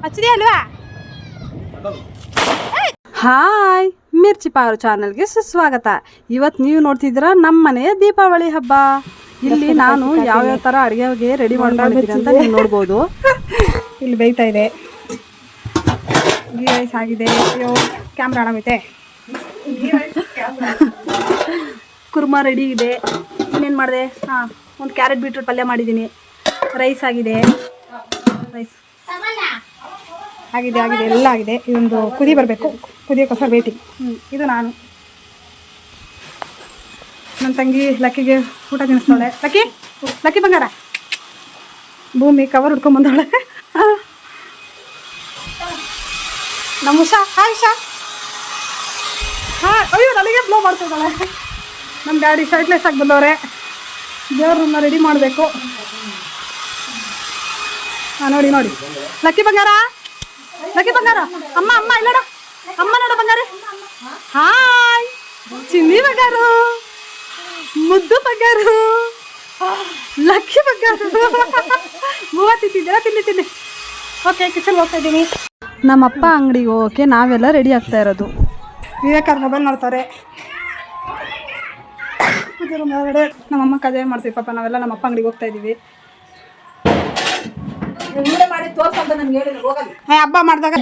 ಹಚ್ಚಿದೆ ಅಲ್ವಾ? ಹಾಯ್, ಮಿರ್ಚಿ ಪಾರು ಚಾನಲ್ಗೆ ಸುಸ್ವಾಗತ. ಇವತ್ತು ನೀವು ನೋಡ್ತಿದ್ದೀರಾ ನಮ್ಮ ಮನೆಯ ದೀಪಾವಳಿ ಹಬ್ಬ. ಇಲ್ಲಿ ನಾನು ಯಾವ್ಯಾವ ಥರ ಅಡುಗೆಗೆ ರೆಡಿ ಮಾಡ್ಕೊಂಡಿದ್ದೀನಿ ಅಂತ ನೀವು ನೋಡ್ಬೋದು. ಇಲ್ಲಿ ಬೇಯ್ತಾ ಇದೆ, ಗೀ ರೈಸ್ ಆಗಿದೆ. ಅಯ್ಯೋ ಕ್ಯಾಮ್ರಾ ಆಡಮೈತೆ. ಕುರ್ಮಾ ರೆಡಿ ಇದೆ. ಇನ್ನೇನು ಮಾಡಿದೆ? ಒಂದು ಕ್ಯಾರೆಟ್ ಬೀಟ್ರೂಟ್ ಪಲ್ಯ ಮಾಡಿದ್ದೀನಿ. ರೈಸ್ ಆಗಿದೆ, ರೈಸ್ ಆಗಿದೆ ಎಲ್ಲ ಆಗಿದೆ. ಇದೊಂದು ಕುದಿ ಬರಬೇಕು, ಕುದಿಯೋಕ್ಕೋಸ್ಕರ ವೇಟಿಂಗ್. ಇದು ನಾನು, ನನ್ನ ತಂಗಿ ಲಕ್ಕಿಗೆ ಊಟ ತಿನ್ನಿಸ್ತಾಳೆ. ಲಕ್ಕಿ ಬಂಗಾರ, ಭೂಮಿ ಕವರ್ ಹುಡ್ಕೊಂಬಂದವಳೆ. ನಮ್ಮ ಉಷಾ, ಹಾಯ್ ಉಷಾ. ಅಯ್ಯೋ ನನಗೆ ಫ್ಲೋ ಮಾಡ್ತಿದ್ದಾಳೆ. ನಮ್ಮ ಡ್ಯಾಡಿ ಶರ್ಟ್ಲೆಸ್ ಆಗಿ ಬಂದವ್ರೆ. ದೇವ್ರ ರೂಮ್ನ ರೆಡಿ ಮಾಡಬೇಕು. ನೋಡಿ ಲಕ್ಕಿ ಬಂಗಾರ, ಅಮ್ಮ ಇಲ್ಲೋಡ, ಅಮ್ಮ ನೋಡ ಬಂಗಾರ. ಹಾಯ್ ಚಿನ್ನಿ ಬಂಗಾರು, ಮುದ್ದು ಬಂಗಾರು, ಲಕ್ಕಿ ಬಂಗಾರು. ತಿನ್ನಿ. ಓಕೆ, ಕಿಚನ್ ಹೋಗ್ತಾ ಇದ್ದೀನಿ. ನಮ್ಮಪ್ಪ ಅಂಗಡಿಗೆ ಹೋಗೋಕ್ಕೆ ನಾವೆಲ್ಲ ರೆಡಿ ಆಗ್ತಾ ಇರೋದು. ವಿವೇಕಾರ್ ಮೊಬೈಲ್ ನೋಡ್ತಾರೆ. ನಮ್ಮಮ್ಮ ಕಜಾಯ ಮಾಡ್ತೀವಿ ಪಾಪ. ನಾವೆಲ್ಲ ನಮ್ಮಪ್ಪ ಅಂಗಡಿಗೆ ಹೋಗ್ತಾ ಇದ್ದೀವಿ. ಹಬ್ಬ ಮಾಡಿದಾಗ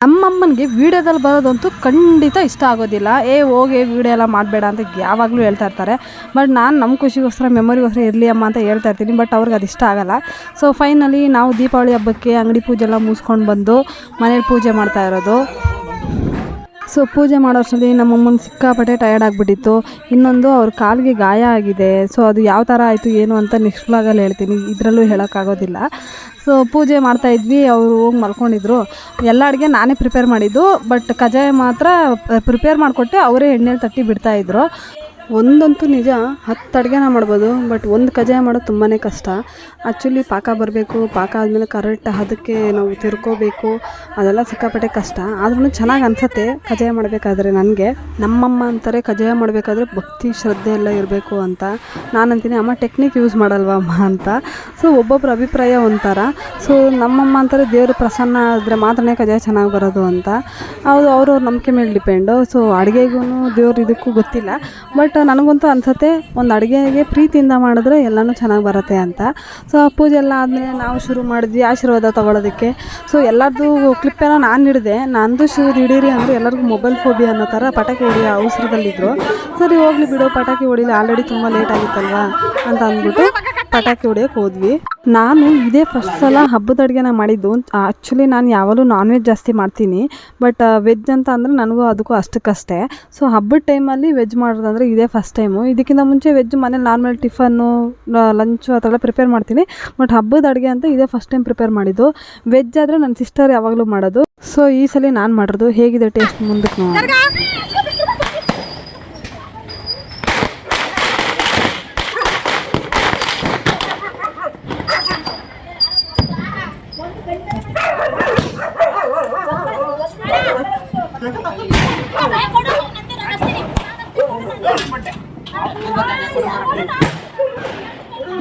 ನಮ್ಮಮ್ಮನಿಗೆ ವಿಡಿಯೋದಲ್ಲಿ ಬರೋದಂತೂ ಖಂಡಿತ ಇಷ್ಟ ಆಗೋದಿಲ್ಲ. ಹೋಗಿ ವಿಡಿಯೋ ಎಲ್ಲ ಮಾಡಬೇಡ ಅಂತ ಯಾವಾಗಲೂ ಹೇಳ್ತಾ ಇರ್ತಾರೆ. ಬಟ್ ನಾನು ನಮ್ಮ ಖುಷಿಗೋಸ್ಕರ, ಮೆಮೊರಿಗೋಸ್ಕರ ಇರಲಿ ಅಮ್ಮ ಅಂತ ಹೇಳ್ತಾ ಇರ್ತೀನಿ. ಬಟ್ ಅವ್ರಿಗೆ ಅದು ಇಷ್ಟ ಆಗೋಲ್ಲ. ಸೊ ಫೈನಲಿ ನಾವು ದೀಪಾವಳಿ ಹಬ್ಬಕ್ಕೆ ಅಂಗಡಿ ಪೂಜೆ ಎಲ್ಲ ಮುಗಿಸ್ಕೊಂಡು ಬಂದು ಮನೇಲಿ ಪೂಜೆ ಮಾಡ್ತಾ ಇರೋದು. ಸೊ ಪೂಜೆ ಮಾಡೋಷ್ಟರಲ್ಲಿ ನಮ್ಮಮ್ಮನ ಸಿಕ್ಕಾಪಟ್ಟೆ ಟಯರ್ಡ್ ಆಗಿಬಿಟ್ಟಿತ್ತು. ಇನ್ನೊಂದು ಅವ್ರ ಕಾಲಿಗೆ ಗಾಯ ಆಗಿದೆ. ಸೊ ಅದು ಯಾವ ಥರ ಆಯಿತು ಏನು ಅಂತ ನೆಕ್ಸ್ಟ್ ವ್ಲಾಗಲ್ಲಿ ಹೇಳ್ತೀನಿ, ಇದರಲ್ಲೂ ಹೇಳೋಕ್ಕಾಗೋದಿಲ್ಲ. ಸೊ ಪೂಜೆ ಮಾಡ್ತಾಯಿದ್ವಿ, ಅವರು ಹೋಗಿ ಮಲ್ಕೊಂಡಿದ್ರು. ಎಲ್ಲ ಅಡುಗೆ ನಾನೇ ಪ್ರಿಪೇರ್ ಮಾಡಿದ್ದು. ಬಟ್ ಕಜಾಯ ಮಾತ್ರ ಪ್ರಿಪೇರ್ ಮಾಡಿಕೊಟ್ಟೆ, ಅವರೇ ಎಣ್ಣೆಲಿ ತಟ್ಟಿ ಬಿಡ್ತಾಯಿದ್ರು. ಒಂದಂತೂ ನಿಜ, 10 ಅಡುಗೆನ ಮಾಡ್ಬೋದು. ಬಟ್ ಒಂದು ಕಜಾಯ ಮಾಡೋದು ತುಂಬಾ ಕಷ್ಟ. ಆ್ಯಕ್ಚುಲಿ ಪಾಕ ಬರಬೇಕು, ಪಾಕ ಆದಮೇಲೆ ಕರೆಕ್ಟ್ ಅದಕ್ಕೆ ನಾವು ತಿರ್ಕೋಬೇಕು. ಅದೆಲ್ಲ ಸಿಕ್ಕಾಪಟ್ಟೆ ಕಷ್ಟ. ಆದ್ರೂ ಚೆನ್ನಾಗಿ ಅನಿಸುತ್ತೆ ಕಜಾಯ ಮಾಡಬೇಕಾದ್ರೆ. ನನಗೆ ನಮ್ಮಮ್ಮ ಅಂತಾರೆ ಕಜಾಯ ಮಾಡಬೇಕಾದ್ರೆ ಭಕ್ತಿ ಶ್ರದ್ಧೆ ಎಲ್ಲ ಇರಬೇಕು ಅಂತ. ನಾನಂತೀನಿ ಅಮ್ಮ ಟೆಕ್ನಿಕ್ ಯೂಸ್ ಮಾಡಲ್ವ ಅಮ್ಮ ಅಂತ. ಸೊ ಒಬ್ಬೊಬ್ಬರ ಅಭಿಪ್ರಾಯ ಒಂಥರ. ಸೊ ನಮ್ಮಮ್ಮ ಅಂತಾರೆ ದೇವರು ಪ್ರಸನ್ನ ಆದರೆ ಮಾತ್ರನೇ ಕಜಾಯ ಚೆನ್ನಾಗಿ ಬರೋದು ಅಂತ. ಹೌದು, ಅವ್ರವ್ರ ನಂಬಿಕೆ ಮೇಲೆ ಡಿಪೆಂಡು. ಸೊ ಅಡುಗೆಗೂ ದೇವ್ರು ಇದಕ್ಕೂ ಗೊತ್ತಿಲ್ಲ. ಬಟ್ ನನಗಂತೂ ಅನಿಸುತ್ತೆ ಒಂದು ಅಡುಗೆಗೆ ಪ್ರೀತಿಯಿಂದ ಮಾಡಿದ್ರೆ ಎಲ್ಲನೂ ಚೆನ್ನಾಗಿ ಬರುತ್ತೆ ಅಂತ. ಸೊ ಪೂಜೆ ಎಲ್ಲ ಆದಮೇಲೆ ನಾವು ಶುರು ಮಾಡಿದ್ವಿ ಆಶೀರ್ವಾದ ತೊಗೊಳೋದಕ್ಕೆ. ಸೊ ಎಲ್ಲರದ್ದು ಕ್ಲಿಪ್ಪೆಲ್ಲ ನಾನು ಹಿಡಿದೆ. ನಂದು ಶೂದು ಹಿಡೀರಿ ಅಂದರೆ ಎಲ್ಲರಿಗೂ ಮೊಬೈಲ್ ಫೋಬಿಯಾ ಅನ್ನೋ ಥರ ಪಟಾಕಿ ಹೊಡಿಯೋ ಅವಸರದಲ್ಲಿದ್ದರು. ಸರಿ ಹೋಗಲಿ ಬಿಡು, ಪಟಾಕಿ ಹೊಡಿಲಿ, ಆಲ್ರೆಡಿ ತುಂಬ ಲೇಟ್ ಆಗಿತ್ತಲ್ವಾ ಅಂತ ಅಂದ್ಬಿಟ್ಟು ಪಟಾಕಿ ಹೊಡಿಯೋಕ್ಕೆ ಹೋದ್ವಿ. ನಾನು ಇದೇ ಫಸ್ಟ್ ಸಲ ಹಬ್ಬದ ಅಡುಗೆನ ಮಾಡಿದ್ದು. ಆ್ಯಕ್ಚುಲಿ ನಾನು ಯಾವಾಗಲೂ ನಾನ್ ವೆಜ್ ಜಾಸ್ತಿ ಮಾಡ್ತೀನಿ. ಬಟ್ ವೆಜ್ ಅಂತ ಅಂದರೆ ನನಗೂ ಅದಕ್ಕೂ ಅಷ್ಟಕ್ಕಷ್ಟೇ. ಸೊ ಹಬ್ಬದ ಟೈಮಲ್ಲಿ ವೆಜ್ ಮಾಡೋದಂದರೆ ಇದೇ ಫಸ್ಟ್ ಟೈಮು. ಇದಕ್ಕಿಂತ ಮುಂಚೆ ವೆಜ್ ಮನೇಲಿ ನಾರ್ಮಲ್ ಟಿಫನ್ನು, ಲಂಚು ಆ ಥರ ಪ್ರಿಪೇರ್ ಮಾಡ್ತೀನಿ. ಬಟ್ ಹಬ್ಬದ ಅಡುಗೆ ಅಂತ ಇದೇ ಫಸ್ಟ್ ಟೈಮ್ ಪ್ರಿಪೇರ್ ಮಾಡಿದ್ದು. ವೆಜ್ ಆದರೆ ನನ್ನ ಸಿಸ್ಟರ್ ಯಾವಾಗಲೂ ಮಾಡೋದು. ಸೊ ಈ ಸಲ ನಾನು ಮಾಡೋದು. ಹೇಗಿದೆ ಟೇಸ್ಟ್ ಮುಂದಕ್ಕೆ ನೋಡಿ.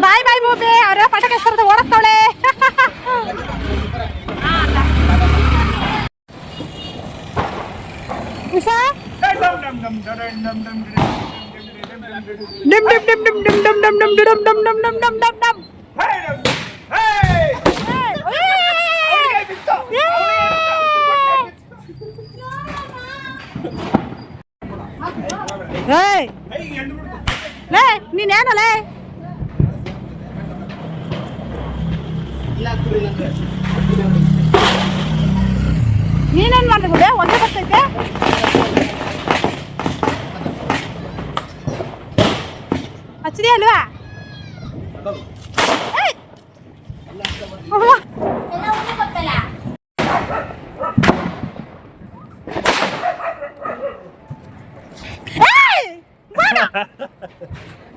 ಬಾಯ್ ಭೂಮಿ, ಅವರ ಪಟಾಕಿ ಹೆಸರು ಓಡಕ್ತಾವಳೆ. ಉಷಾ ಡಿಮ್ ಡಿಮ್ ಡಿಮ್ ಡಿಮ್ ಡಿಮ್ ಡಿಮ್ ಡಿಮ್ ಡಿಮ್ ಡಿಮ್ ಡಿಮ್ ಡಿಮ್ ಡಿಮ್ ಡಿಮ್ ಡಿಮ್ ಡಿಮ್. ನೀನೇನಲ್ಲೇ ನೀನೇನು ಮಾಡಿದೆ ಗುಡೆ? ಒಂದೇ ಬರ್ತೈತೆ. ಹಚ್ಚಿದೆ ಅಲ್ವಾ?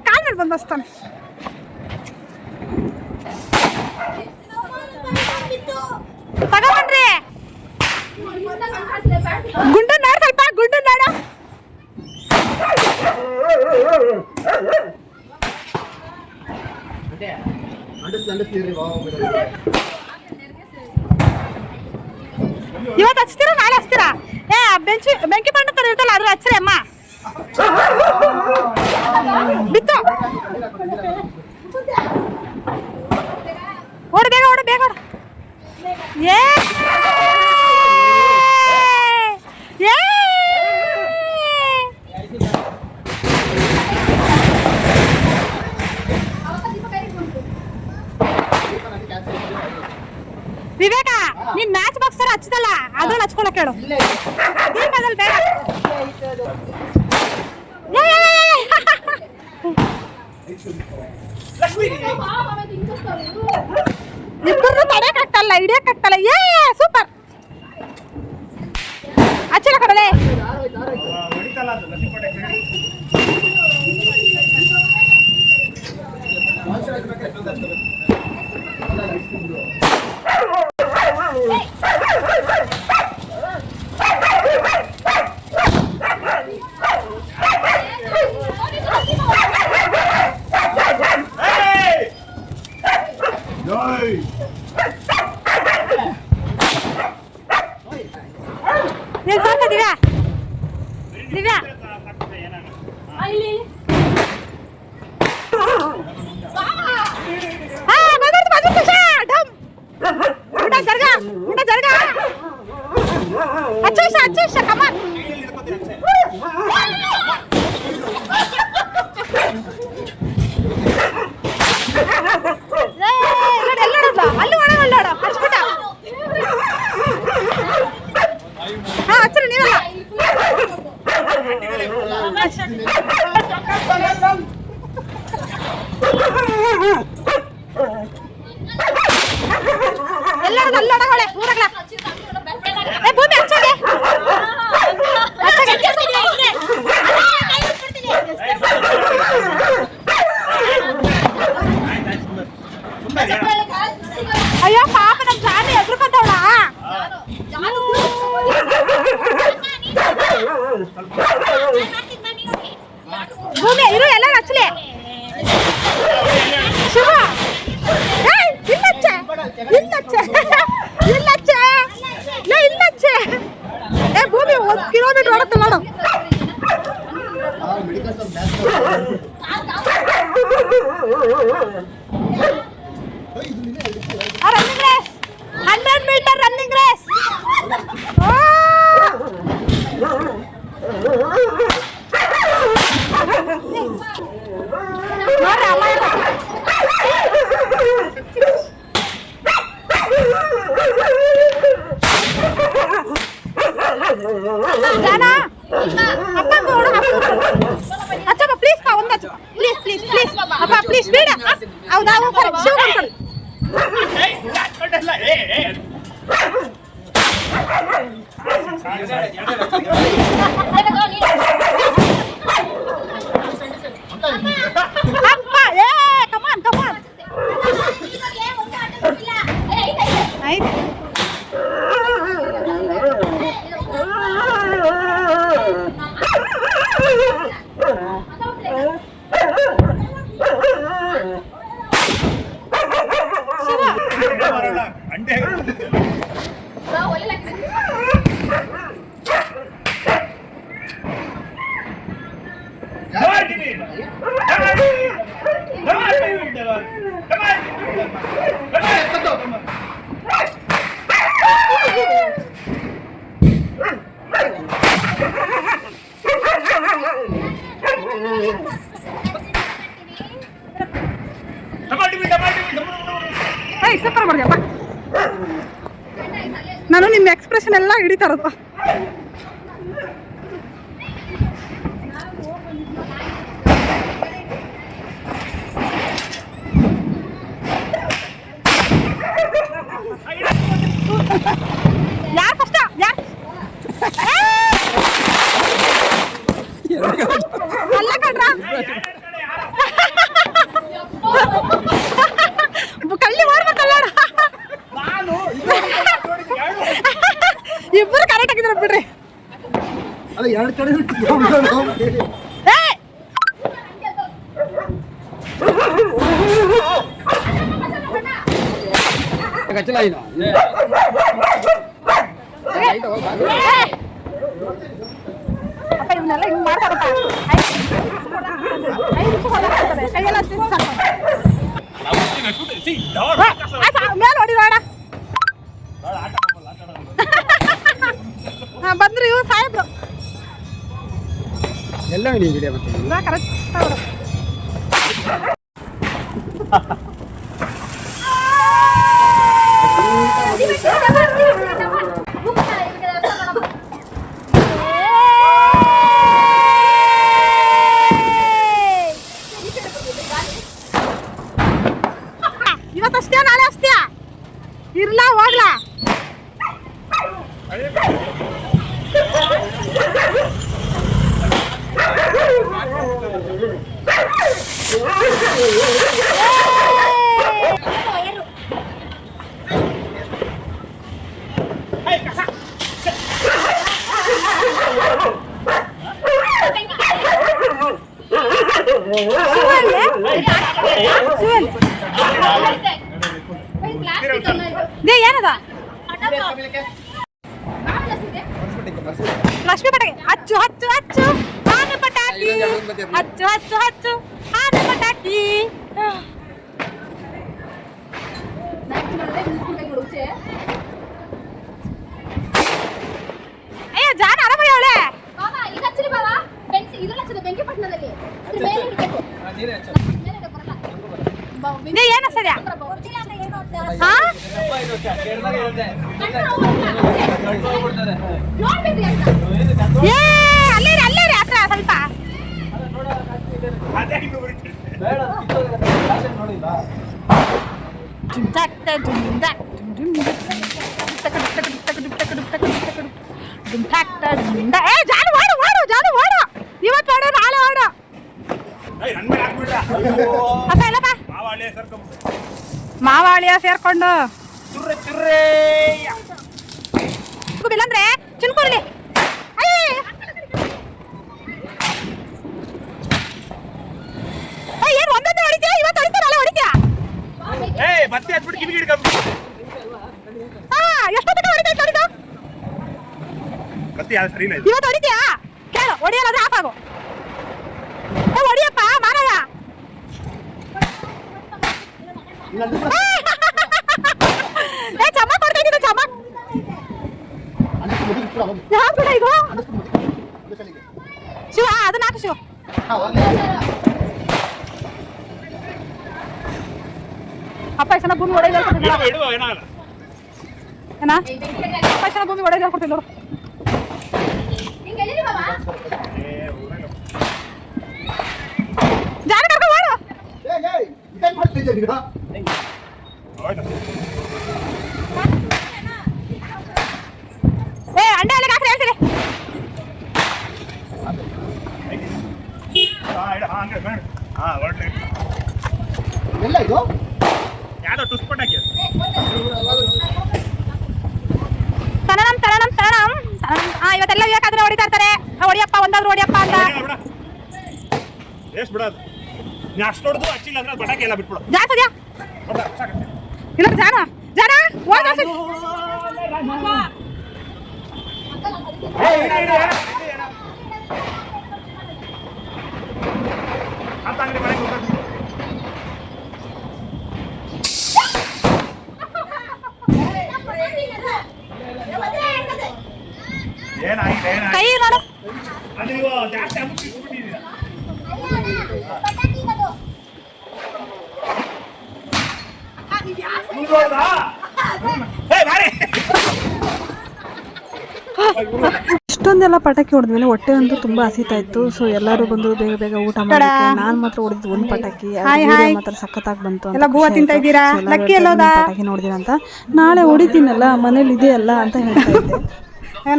ಕಾಲ್ ಮೇಲೆ ಬಂದು ಬಸ್ತಾನೆ. ತಗೊಂಡ್ರಿ ಗುಂಡು ನೋಡ, ಸ್ವಲ್ಪ ಗುಂಡು ನೋಡ. ಇವತ್ತು ಹಚ್ತೀರಾ ನಾಳೆ ಹಚ್ತೀರಾ? ಬೆಂಕಿ ಬಣ್ಣ ತರ ಇರ್ತಲ್ಲ ಅದ್ರ ಹಚ್ಚ್ರಿ ಅಮ್ಮ. ಬಿತ್ತು ಓಡು ಬೇಗ ಓಡು ಬೇಗ ಓಡು. ಏ ವಿವೇಕ ನೀನ್ ಮ್ಯಾಚ್ ಬಾಕ್ಸ್ ತರ ಹಚ್ಚದಲ್ಲ ಅದ್ರಲ್ಲಿ ಹಚ್ಕೊಳಕ್ ಹೇಳು. ದೀಪದಲ್ಲಿ ಬೇಡ. ಇಬ್ಬರು ತಡೆಯಕ್ ಆಗ್ತಲ್ಲ ಹಿಡಿಯಕ್ ಆಗ್ತಲ್ಲ. ಏ ಸೂಪರ್ ಹಚ್ಚಿರ ಕಡಲೆ. ನೀನ್ ಸಾಕ ದಿವ್ಯಾ ದಿವ್ಯಾ अच्छा कमान ಅಲ್ಲಿ ಒಳಗೆ ಅಲ್ಲಾಡ ಹಚ್ಬಿಟ್ಟ. ಹಾ ಹಚ್ಚ್ರಿ ನೀವೆಲ್ಲ. ಎಲ್ಲಾರು ಅಲ್ಲಾಡಗಳೇ ಊರಗಳ ಭೂಮಿ ಹಚ್ಚಗೆ ಅಯ್ಯೋ ಪಾಪ ನಮ್ ಜಾನಿ ಎದ್ರುಕೊಂತವಳ. ಭೂಮಿ ಇರು ಎಲ್ಲ ಹಚ್ಚಲಿ. ಶಿವ ಇಲ್ಲಚ್ಚೆ ಇಲ್ಲಚ್ಚೆ ಇಲ್ಲಚ್ಚೆ ಇಲ್ಲಚ್ಚೆ. ಏ ಭೂಮಿ 1 ಕಿಲೋಮೀಟರ್ ಓಡುತ್ತೆ ನೋಡು. Running race 100 metre running race. ನೋಡ್ರಿ ಅಮ್ಮ ಜಾನ ಅಪ್ಪ ಓಡು ಅಚ್ಚಪ್ಪ ಪ್ಲೀಸ್ ಪಾ ಒಂದು ಅಚ್ಚ ಪ್ಲೀಸ್ ಪ್ಲೀಸ್ ಪ್ಲೀಸ್ ಅಪ್ಪ ಪ್ಲೀಸ್ ಬೇಡ. ಹೌದಾ ಶಿವ ಮಾಡ್ಕೊಳ್ಳಿ. ಅಪ್ಪ ಏ ಕಮಾನ್ ಕಮಾನ್ ಆಯ್ತು. ಸೂಪರ್ ಮಾಡಿದೆಪ್ಪ. ನಾನು ನಿಮ್ಮ ಎಕ್ಸ್ಪ್ರೆಷನ್ ಎಲ್ಲ ಹಿಡಿತಾ ಇರೋದು. ಯಾರು ಫಸ್ಟ್ ಯಾರು ಅಲ್ಲ ಕಣ್ರ ಕಳ್ಳಿ ಮಾಡ್ಬೇಕಲ್ಲ. ಇಬ್ಬರು ಕರೆಕ್ಟ್ ಆಗಿದ್ದಾರೆ ಬಿಡ್ರಿ. ಅಪ್ಪ ಇವನ್ನೆಲ್ಲ ಹಿಂಗೆ ಮಾಡ್ತಾರಪ್ಪ. 5 ನಿಮಿಷ ಹೊರಗೆ ಕೈಯೆಲ್ಲ ಮೇಲೆ ಹೊಡಿರೋಣ. ಬಂದ್ರು ಇವ್ರು ಸಾಹೇಬ್ರು ಎಲ್ಲ ವಿಡಿಯೋ ಮತ್ತೆ ಕರೆಕ್ಟ್ ಇವತ್ತಷ್ಟೇ ನಾಳೆ ಅಷ್ಟೇ ಇರ್ಲಾ ಹೋಗ್ಲಾ ಏನದ ಲಕ್ಷ್ಮಿ ಪಟಾಕಿ ಹಚ್ಚು ಹಚ್ಚು ಹಚ್ಚು ಹಾನು ಪಟಾಕಿ ಹಚ್ಚು ಹಚ್ಚು ಹಚ್ಚು ಹಾನು ಪಟಾಕಿ ಅಯ್ಯ ಜಾನ ಆರಾಮಯ್ಯ ಅವಳೆ ಏನು ಸರಿಯಾ ಅಲ್ಲೇ ರೀ ಹತ್ರ ಸ್ವಲ್ಪ ಇವತ್ತು ಓಡು ನಾಳೆ ಓಡು ಮಾವಾಳಿಯ ಸೇರ್ಕೊಂಡು ಇಲ್ಲಂದ್ರೆ ಚಿನ್ಕುರ್ಲಿ ಏನು ಒಂದೊಂದೇ ಹೊಡಿತೀಯ ಇವತ್ತು ಹೊಡಿತೀರ ಅಲ್ಲ ಹೊಡಿತೀಯ ಎಷ್ಟೊತ್ತಿಗೆ ಹೊಡಿತೈತೆ ಹೊಡಿತು ಇವತ್ತು ಹೊಡಿತೀಯಾ ಕೇಳು ಹೊಡಿಯಲ್ಲ ಆಫ್ ಆಗು ಹೊಡಿಯಪ್ಪ ಮಾರಾಯ ಚಮಕ್ ಕೊಡ್ತಾ ಇದ್ದೀನಿ ಚಮಕ್ ಯಾವ್ದು ಇದು ಶಿವ ಅದನ್ನ ಹಾಕು ಶಿವ ಅಪ್ಪ ಎಷ್ಟು ಭೂಮಿ ಒಡೆಯ ಏನ ಅಪ್ಪ ಎಷ್ಟು ಭೂಮಿ ಒಡೆಯ ಕೊಡ್ತೀನಿ ನೋಡು ಜಾಗ ಕರ್ಕೊಂಡು ಮಾಡು ಅಂಡೆ ಅಲ್ಲಿಗೆ ಹಾಕ್ರಿ ಹೇಳ್ತೀರಿ ಎಲ್ಲ ಇದು ಯಾವ್ದೋ ಟುಸ್ ಪಟಾಕಿ ತನನಂ ತನನಂ ತನನಂ ಇವತ್ತೆಲ್ಲ ಬೇಕಾದ್ರೆ ಹೊಡಿತಾ ಇರ್ತಾರೆ ಹೊಡಿಯಪ್ಪ ಒಂದಾದ್ರು ಹೊಡಿಯಪ್ಪ ಅಂತ ಎಷ್ಟು ಬಿಡೋದು ನೀ ಅಷ್ಟು ಹೊಡೆದು ಹಚ್ಚಿಲ್ಲ ಅಂದ್ರೆ ಪಟಾಕಿ ಎಲ್ಲ ಬಿಟ್ಬಿಡು ಜಾಸ್ತಿದ್ಯಾ ಇಲ್ಲ ಜಾನ ಜಾನ ಹೋದ ಕೈ ನೋಡು ಜಾಸ್ತಿ ಅಮುಕ್ಬಿಟ್ಟಿದ್ದೀರಾ ಇಷ್ಟೊಂದೆಲ್ಲ ಪಟಾಕಿ ಹೊಡೆದ್ಮೇಲೆ ಹೊಟ್ಟೆ ಅಂತೂ ತುಂಬ ಹಸಿತಾ ಇತ್ತು. ಸೊ ಎಲ್ಲರೂ ಬಂದು ಬೇಗ ಬೇಗ ಊಟ ಮಾಡಕ್ಕೆ ನಾನು ಮಾತ್ರ ಹೊಡೆದಿದ್ದು ಒಂದು ಪಟಾಕಿ ಮಾತ್ರ ಸಖತ್ತಾಗಿ ಬಂತು ಅಂತ ಪಟಾಕಿ ನೋಡಿದಿರ ಅಂತ. ನಾಳೆ ಹೊಡಿತೀನಲ್ಲ ಮನೇಲಿ ಇದೆಯಲ್ಲ ಅಂತ ಹೇಳ್ತಾ ಇದ್ದೆ.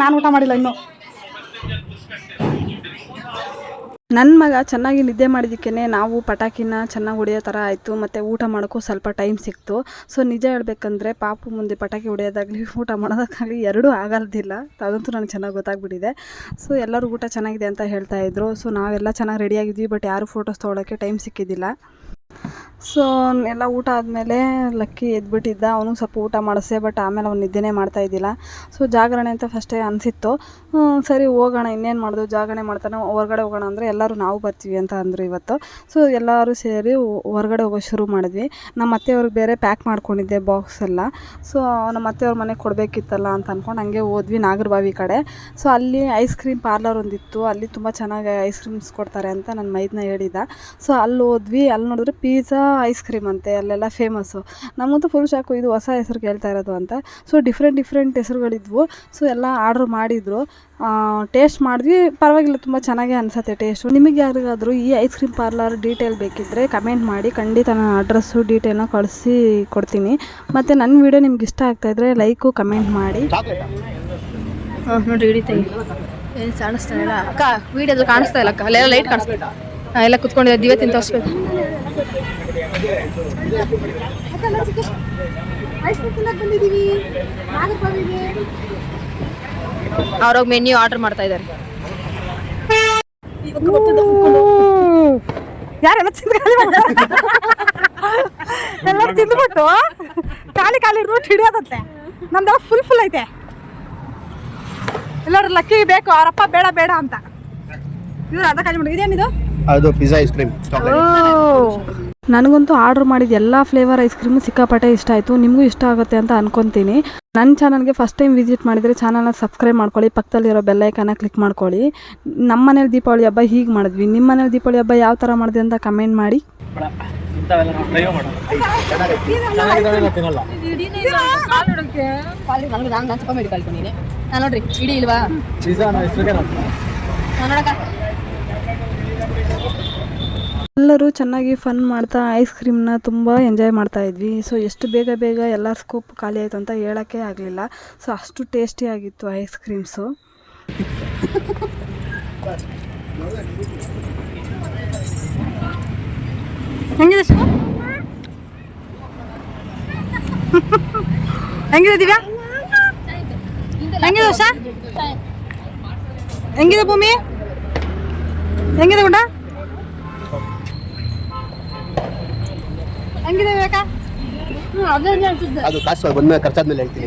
ನಾನು ಊಟ ಮಾಡಿಲ್ಲ ಇನ್ನು. ನನ್ನ ಮಗ ಚೆನ್ನಾಗಿ ನಿದ್ದೆ ಮಾಡಿದ್ದಕ್ಕೇ ನಾವು ಪಟಾಕಿನ ಚೆನ್ನಾಗಿ ಹೊಡೆಯೋ ಥರ ಆಯಿತು, ಮತ್ತು ಊಟ ಮಾಡೋಕ್ಕೂ ಸ್ವಲ್ಪ ಟೈಮ್ ಸಿಕ್ತು. ಸೊ ನಿಜ ಹೇಳ್ಬೇಕಂದ್ರೆ ಪಾಪು ಮುಂದೆ ಪಟಾಕಿ ಹೊಡೆಯೋದಾಗಲಿ ಊಟ ಮಾಡೋದಕ್ಕಾಗಲಿ ಎರಡೂ ಆಗಲ್ದಿಲ್ಲ, ಅದಂತೂ ನನಗೆ ಚೆನ್ನಾಗಿ ಗೊತ್ತಾಗ್ಬಿಟ್ಟಿದೆ. ಸೊ ಎಲ್ಲರೂ ಊಟ ಚೆನ್ನಾಗಿದೆ ಅಂತ ಹೇಳ್ತಾಯಿದ್ರು. ಸೊ ನಾವೆಲ್ಲ ಚೆನ್ನಾಗಿ ರೆಡಿಯಾಗಿದ್ವಿ, ಬಟ್ ಯಾರು ಫೋಟೋಸ್ ತೊಗೊಳೋಕ್ಕೆ ಟೈಮ್ ಸಿಕ್ಕಿದ್ದಿಲ್ಲ. ಸೊ ಎಲ್ಲ ಊಟ ಆದಮೇಲೆ ಲಕ್ಕಿ ಎದ್ಬಿಟ್ಟಿದ್ದ, ಅವನಿಗೆ ಸ್ವಲ್ಪ ಊಟ ಮಾಡಿಸೆ, ಬಟ್ ಆಮೇಲೆ ಅವ್ನು ನಿದ್ದೆನೇ ಮಾಡ್ತಾ ಇದ್ದಿಲ್ಲ. ಸೊ ಜಾಗರಣೆ ಅಂತ ಫಸ್ಟೇ ಅನಿಸಿತ್ತು. ಸರಿ ಹೋಗೋಣ, ಇನ್ನೇನು ಮಾಡೋದು, ಜಾಗರಣೆ ಮಾಡ್ತಾನೆ, ಹೊರಗಡೆ ಹೋಗೋಣ ಅಂದರೆ ಎಲ್ಲರೂ ನಾವು ಬರ್ತೀವಿ ಅಂತ ಅಂದರು ಇವತ್ತು. ಸೊ ಎಲ್ಲರೂ ಸೇರಿ ಹೊರಗಡೆ ಹೋಗೋ ಶುರು ಮಾಡಿದ್ವಿ. ನಮ್ಮ ಅತ್ತೆಯವ್ರಿಗೆ ಬೇರೆ ಪ್ಯಾಕ್ ಮಾಡ್ಕೊಂಡಿದ್ದೆ ಬಾಕ್ಸ್ ಎಲ್ಲ. ಸೊ ನಮ್ಮ ಅತ್ತೆಯವ್ರ ಮನೆಗೆ ಕೊಡಬೇಕಿತ್ತಲ್ಲ ಅಂತ ಅಂದ್ಕೊಂಡು ಹಂಗೆ ಹೋದ್ವಿ ನಾಗರಬಾವಿ ಕಡೆ. ಸೊ ಅಲ್ಲಿ ಐಸ್ ಕ್ರೀಮ್ ಪಾರ್ಲರ್ ಒಂದಿತ್ತು, ಅಲ್ಲಿ ತುಂಬ ಚೆನ್ನಾಗಿ ಐಸ್ ಕ್ರೀಮ್ಸ್ ಕೊಡ್ತಾರೆ ಅಂತ ನನ್ನ ಮೈದನ ಹೇಳಿದ. ಸೊ ಅಲ್ಲಿ ಹೋದ್ವಿ. ಅಲ್ಲಿ ನೋಡಿದ್ರೆ ಪಿಜ್ಜಾ ಐಸ್ ಕ್ರೀಮ್ ಅಂತೆ, ಅಲ್ಲೆಲ್ಲ ಫೇಮಸ್ಸು. ನಮಗಂತೂ ಫುಲ್ ಶಾಕು, ಇದು ಹೊಸ ಹೆಸರು ಕೇಳ್ತಾ ಇರೋದು ಅಂತ. ಸೊ ಡಿಫ್ರೆಂಟ್ ಹೆಸರುಗಳಿದ್ವು. ಸೊ ಎಲ್ಲ ಆರ್ಡ್ರ್ ಮಾಡಿದರು, ಟೇಸ್ಟ್ ಮಾಡಿದ್ವಿ, ಪರವಾಗಿಲ್ಲ, ತುಂಬ ಚೆನ್ನಾಗೇ ಅನಿಸುತ್ತೆ ಟೇಸ್ಟು. ನಿಮಗೆ ಯಾರಿಗಾದರೂ ಈ ಐಸ್ ಕ್ರೀಮ್ ಪಾರ್ಲರ್ ಡೀಟೇಲ್ ಬೇಕಿದ್ದರೆ ಕಮೆಂಟ್ ಮಾಡಿ, ಖಂಡಿತ ನಾನು ಅಡ್ರೆಸ್ಸು ಡೀಟೇಲ್ನ ಕಳಿಸಿ ಕೊಡ್ತೀನಿ. ಮತ್ತು ನನ್ನ ವೀಡಿಯೋ ನಿಮ್ಗೆ ಇಷ್ಟ ಆಗ್ತಾಯಿದ್ರೆ ಲೈಕು ಕಮೆಂಟ್ ಮಾಡಿ. ನೋಡಿ ಹಿಡಿತಾ ಏನು ಕಾಣಿಸ್ತಾ ಇಲ್ಲ ಅಕ್ಕ, ವೀಡಿಯೋದಲ್ಲಿ ಕಾಣಿಸ್ತಾ ಇಲ್ಲ ಅಕ್ಕ, ಅಲ್ಲೆಲ್ಲ ಲೈಟ್ ಕಾಣಿಸ್ತಾ ಇಲ್ಲ. ಎಲ್ಲ ಕುತ್ಕೊಂಡಿದ್ದೆ, ದಿವ್ಯ ತಿಂತ ತೋರಿಸ್ಬೇಕು. ಅವ್ರೋಗಿ ಮೆನ್ಯೂ ಆರ್ಡರ್ ಮಾಡ್ತಾ ಇದ್ದಾರೆ. ಯಾರೆಲ್ಲ ಎಲ್ಲರೂ ತಿಂದ್ಬಿಟ್ಟು ಖಾಲಿ ಹಿಡ್ಬಿಟ್ಟು ಹಿಡಿಯೋದಂತೆ. ನಮ್ದೆಲ್ಲ ಫುಲ್ ಐತೆ. ಎಲ್ಲರೂ ಲಕ್ಕಿಗೆ ಬೇಕು, ಅವರಪ್ಪ ಬೇಡ ಬೇಡ ಅಂತ. ಇವ್ರು ಅರ್ಧ ಖಾಲಿ ಮಾಡಿ. ಇದೇನಿದು? ಅದು ಪಿಜ್ಜಾ ಐಸ್ ಕ್ರೀಮ್ ನನಗಂತೂ ಆರ್ಡ್ರ್ ಮಾಡಿದ ಎಲ್ಲ ಫ್ಲೇವರ್ ಐಸ್ ಕ್ರೀಮು ಸಿಕ್ಕಾಪಟ್ಟೆ ಇಷ್ಟ ಆಯಿತು. ನಿಮಗೂ ಇಷ್ಟ ಆಗುತ್ತೆ ಅಂತ ಅಂದ್ಕೊತೀನಿ. ನನ್ನ ಚಾನಲ್ಗೆ ಫಸ್ಟ್ ಟೈಮ್ ವಿಸಿಟ್ ಮಾಡಿದರೆ ಚಾನಲ್ನ ಸಬ್ಸ್ಕ್ರೈಬ್ ಮಾಡ್ಕೊಳ್ಳಿ, ಪಕ್ಕದಲ್ಲಿರೋ ಬೆಲ್ಲೈಕನ್ನ ಕ್ಲಿಕ್ ಮಾಡ್ಕೊಳ್ಳಿ. ನಮ್ಮ ಮನೇಲಿ ದೀಪಾವಳಿ ಹಬ್ಬ ಹೀಗೆ ಮಾಡಿದ್ವಿ, ನಿಮ್ಮ ಮನೇಲಿ ದೀಪಾವಳಿ ಹಬ್ಬ ಯಾವ ಥರ ಮಾಡಿದೆ ಅಂತ ಕಮೆಂಟ್ ಮಾಡಿ. ನೋಡ್ರಿ ಇಡೀ ಇಲ್ವಾ ಎಲ್ಲರೂ ಚೆನ್ನಾಗಿ ಫನ್ ಮಾಡ್ತಾ ಐಸ್ ಕ್ರೀಮ್ನ ತುಂಬ ಎಂಜಾಯ್ ಮಾಡ್ತಾ ಇದ್ವಿ. ಸೊ ಎಷ್ಟು ಬೇಗ ಎಲ್ಲ ಸ್ಕೂಪ್ ಖಾಲಿ ಆಯಿತು ಅಂತ ಹೇಳೋಕ್ಕೆ ಆಗಲಿಲ್ಲ. ಸೊ ಅಷ್ಟು ಟೇಸ್ಟಿಯಾಗಿತ್ತು ಐಸ್ ಕ್ರೀಮ್ಸು. ಹೆಂಗಿದೆ ಶಿವ? ಹೆಂಗಿದೆ ದಿವ್ಯಾ? ಹೆಂಗಿದೆ ಉಷಾ? ಹೆಂಗಿದೆ ಭೂಮಿ? ಹೆಂಗಿದೆ ಗುಂಡ? ಹೆಂಗಿದೆ ವಿವೇಕ? ಅದು ಕಾಸು ಬಂದ್ಮೇಲೆ ಖರ್ಚಾದ್ಮೇಲೆ ಹೇಳ್ತೀನಿ.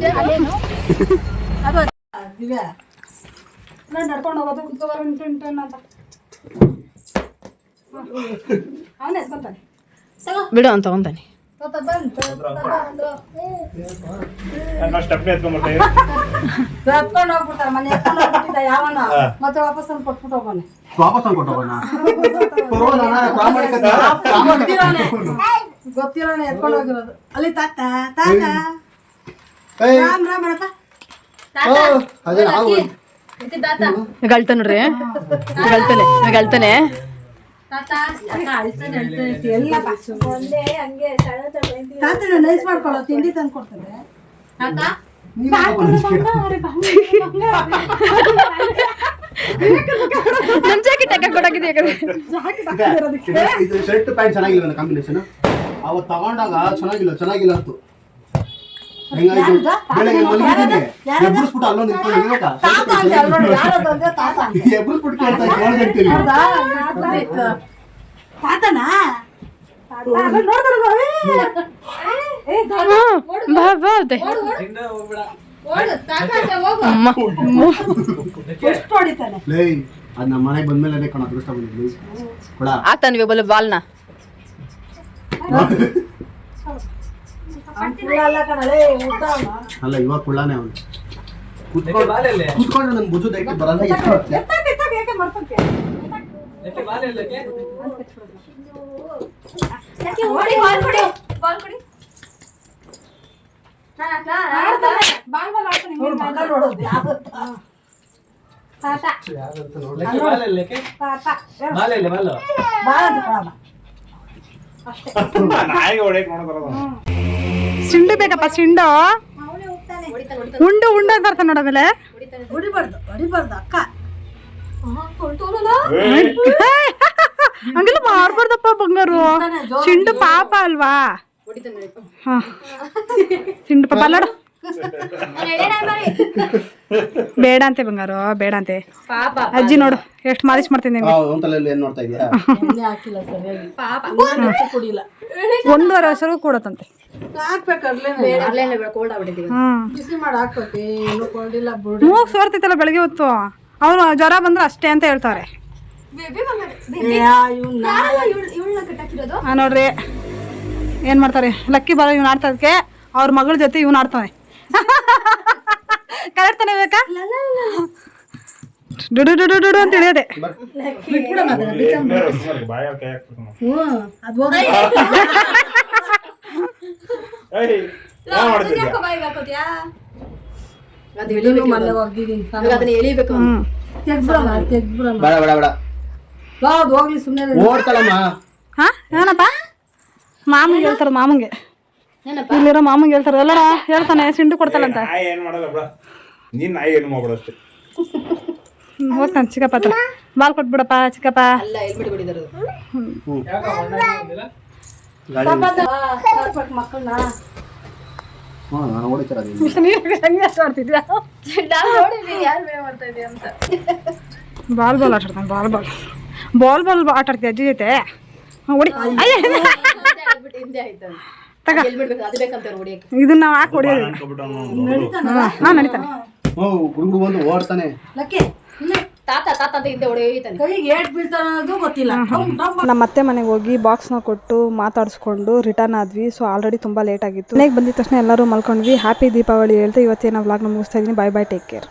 ದಿವ್ಯಾ ನಡ್ಕೊಂಡು ಹೋಗೋದು ಅಂತ ಅವನೇ ಎಸ್ಕೊಂತಾನೆ. ಬಿಡು ಅಂತ ತಗೊಂತಾನೆ. ಸ್ಟೆಪ್ನೇ ಎತ್ಕೊಂಡ್ಬಿಟ್ಟೆ. ಎತ್ಕೊಂಡು ಹೋಗ್ಬಿಡ್ತಾರೆ, ಮನೆ ಎತ್ಕೊಂಡು ಹೋಗ್ಬಿಟ್ಟಿದ್ದ ಯಾವನ, ಮತ್ತೆ ವಾಪಸ್ ತಂದು ಕೊಟ್ಬಿಟ್ಟು ಹೋಗೋಣ. ವಾಪಸ್ ತಂದು ಕೊಟ್ಟೋಗೋಣ. ಗೊತ್ತಿರೋನೆ ಎತ್ಕೊಂಡು ಹೋಗಿರೋದು. ಅಲ್ಲಿ ತಾತ ರಾಮ್ ಮಾಡಪ್ಪ. ಅದೇ ನಾವು ಗಳ್ತ ನೋಡ್ರಿ, ಗಳ್ತಾನೆ ತಾತನ ನೈಸ್ ಮಾಡ್ಕೊಳ್ಳೋ, ತಿಂಡಿ ತಂದು ಕೊಡ್ತಾರೆ. ನಮ್ ಜಾಕೆಟ್ ಹಾಕಿ ಕೊಡಾಕಿದೆ. ಇದು ಶರ್ಟ್ ಪ್ಯಾಂಟ್ ಚೆನ್ನಾಗಿಲ್ಲ ಕಾಂಬಿನೇಷನ್. ಅವತ್ತು ತಗೊಂಡಾಗ ಚೆನ್ನಾಗಿಲ್ಲ ಅಂತು. ಹೆಂಗಾಯ್ತು ಬೆಳಗ್ಗೆ ಮಲಗಿದ್ದೀನಿ, ಎಬ್ಬರಿಸ್ಬಿಟ್ಟು ಅಲ್ಲೊಂದು ನಿಂತ್ಕೊಂಡು ಎಬ್ಬರಿಸ್ಬಿಟ್ಟು ಕೇಳ್ತಾ ಇದ್ದೀನಿ. ತಾತನಾ ಲೇ ಅದ್ ನಮ್ಮ ಮನೆಗೆ ಬಂದ್ಮೇಲೆ ಕಣ ಅದೃಷ್ಟ ಬಂದಿದ್ವಿ ಕೊಡ ಆತನ್ವಿ ಬಲ್ಲ ಬಾಲ್ನ ಅಲ್ಲ ಇವಾಗ ಕುಳ್ಳಾನೆ ಅವನು ಕೂತ್ಕೊಂಡು ನನ್ ಬುಜು ದೈಕ ಬರಲ್ಲ. ಸಿಂಡು ಬೇಕಪ್ಪ, ಸಿಂಡು ಉಂಡು ಅಂತ ಅರ್ಥ ನೋಡಮೇಲೆ ಹೊಡಿಬಾರ್ದು ಅಕ್ಕ. ಹಂಗೆಲ್ಲ ಮಾಡ್ಬಾರ್ದಪ್ಪ ಬಂಗಾರು, ಸಿಂಡು ಪಾಪ ಅಲ್ವಾ. ಹಾ ಸಿಂಡು ಪಾಪ ಅಲ್ಲೋಡು ಬೇಡ ಅಂತೆ ಬಂಗಾರು, ಬೇಡ ಅಂತೆ. ಅಜ್ಜಿ ನೋಡು ಎಷ್ಟು ಮಾಲಿಶ್ ಮಾಡ್ತೀನಿ. ಅವ್ನ ತಲೆಯಲ್ಲಿ ಏನು ನೋಡ್ತಾ ಇದೆಯಾ? 1.5 ವರ್ಷವೂ ಕೂಡತ್ತಂತೆ. ಮೂಗು ಸೋರ್ತೈತಲ್ಲ ಬೆಳಗ್ಗೆ ಹೊತ್ತು. ಅವ್ರು ಜ್ವರ ಬಂದ್ರೆ ಅಷ್ಟೇ ಅಂತ ಹೇಳ್ತಾರೆ. ನೋಡ್ರಿ ಏನು ಮಾಡ್ತಾರೆ, ಲಕ್ಕಿ ಬರೋ ಇವ್ನು ಆಡ್ತದಕ್ಕೆ ಅವ್ರ ಮಗಳ ಜೊತೆ ಇವ್ನು ಆಡ್ತಾನೆ. ಕರೆಕ್ಟ್ ತಾನೇ ಬೇಕಾ? ಡುಡು ಡುಡು ಡುಡು ಅಂತ ಹೇಳಿದೆ. ಬೇಡ ಬೇಡ ಬೇಡ ಓಡ್ತಾಳಮ್ಮ. ಹಾ ಏನಪ್ಪ ಮಾಮಂಗೆ ಹೇಳ್ತಾರೆ, ಮಾಮಂಗೆ ಇಲ್ಲಿರೋ ಮಾಮಂಗೆ ಹೇಳ್ತಾರೆ. ಎಲ್ಲರ ಹೇಳ್ತಾನೆ ಸಿಂಡು ಕೊಡ್ತಾಳಂತ. ಏನು ಮಾಡಲ್ಲ ಬಿಡ, ನೀನು ನಾಯಿ ಏನು ಮಾಡ್ಬಿಡು ಅಷ್ಟೇ. ಹೋಗ್ತಾನೆ ಚಿಕ್ಕಪ್ಪ ಹತ್ರ. ಬಾಲ್ ಕೊಟ್ಬಿಡಪ್ಪ ಚಿಕ್ಕಪ್ಪ. ನಾನು ಓಡಿತಾರ ಬಾಲ್ ಬಾಲ್ ಆಟಾಡ್ತಾನೆ. ಬಾಲ್ ಬಾಲ್ ಬಾಲ್ ಬಾಲ್ ಆಟ ಆಡ್ತೀವಿ ಅಜ್ಜಿ ಜೊತೆ. ಹೊಡಿ ತಗ ಇದನ್ನ ನಾವು ಹಾಕಿ ಹೊಡಿಯೋದು. ಹಾಂ ನಡೀತಾನೆ. ಗುಡುಗುಡು ಬಂದು ಓಡ್ತಾನೆ. ನಮ್ಮ ಅತ್ತೆ ಮನೆಗೆ ಹೋಗಿ ಬಾಕ್ಸ್ನ ಕೊಟ್ಟು ಮಾತಾಡಿಸ್ಕೊಂಡು ರಿಟರ್ನ್ ಆದ್ವಿ. ಸೊ ಆಲ್ರೆಡಿ ತುಂಬ ಲೇಟ್ ಆಗಿತ್ತು. ಮನೆಗೆ ಬಂದಿದ ತಕ್ಷಣ ಎಲ್ಲರೂ ಮಲ್ಕೊಂಡ್ವಿ. ಹ್ಯಾಪಿ ದೀಪಾವಳಿ ಹೇಳ್ತಾ ಇವತ್ತೇನು ವ್ಲಾಗ್ನ ಮುಗಿಸ್ತಾ ಇದ್ದೀನಿ. Bye bye, take care.